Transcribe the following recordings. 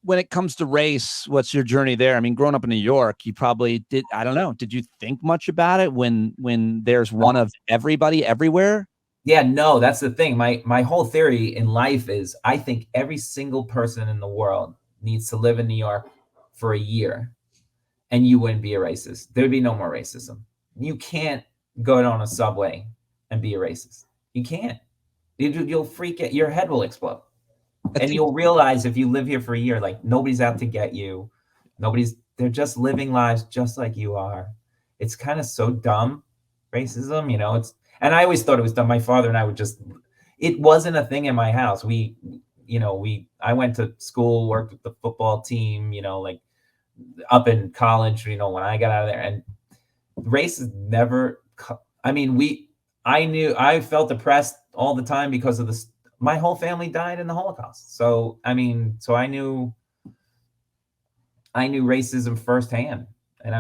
when it comes to race, what's your journey there? I mean, growing up in New York, you probably did. I don't know. Did you think much about it when there's one of everybody everywhere? Yeah, no, that's the thing. My whole theory in life is I think every single person in the world needs to live in New York for a year and you wouldn't be a racist. There'd be no more racism. You can't go down a subway and be a racist. You can't. You'll freak it. Your head will explode. And you'll realize if you live here for a year, like nobody's out to get you. They're just living lives just like you are. It's kind of so dumb, racism, and I always thought it was dumb. My father and I would it wasn't a thing in my house. I went to school, worked with the football team, like up in college, when I got out of there, and race is never, I mean, I felt depressed all the time because of this. My whole family died in the Holocaust. So, I knew racism firsthand, and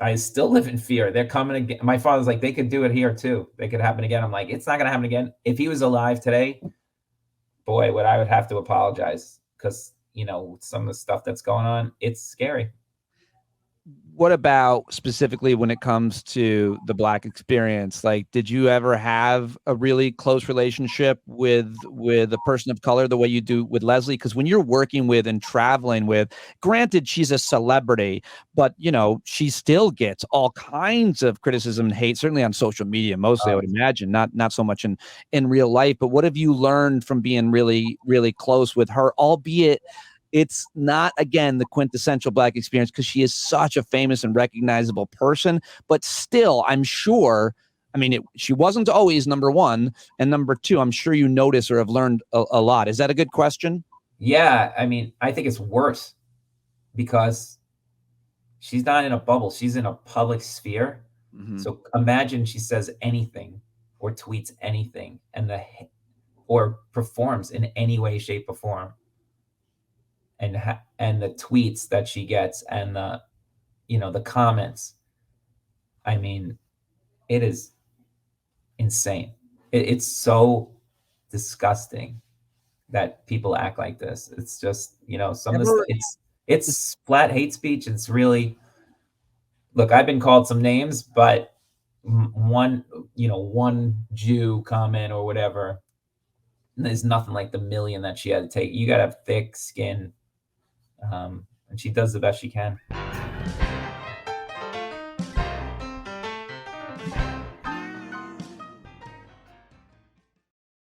I still live in fear. They're coming again. My father's like, they could do it here too. They could happen again. I'm like, it's not going to happen again. If he was alive today, boy, I would have to apologize because, some of the stuff that's going on, it's scary. What about specifically when it comes to the Black experience? Like, did you ever have a really close relationship with a person of color the way you do with Leslie? Because when you're working with and traveling with, granted, she's a celebrity, but she still gets all kinds of criticism and hate, certainly on social media, mostly, I would imagine, not so much in real life. But what have you learned from being really, really close with her, albeit it's not, again, the quintessential Black experience because she is such a famous and recognizable person, but still, I'm sure, she wasn't always number one, and number two, I'm sure you notice or have learned a lot. Is that a good question? Yeah, I think it's worse because she's not in a bubble. She's in a public sphere. Mm-hmm. So imagine she says anything or tweets anything or performs in any way, shape, or form. And the tweets that she gets and the comments, it is insane. It's so disgusting that people act like this. It's just, some of this, it's flat hate speech. It's really, look, I've been called some names, but one Jew comment or whatever, there's nothing like the million that she had to take. You got to have thick skin. And she does the best she can.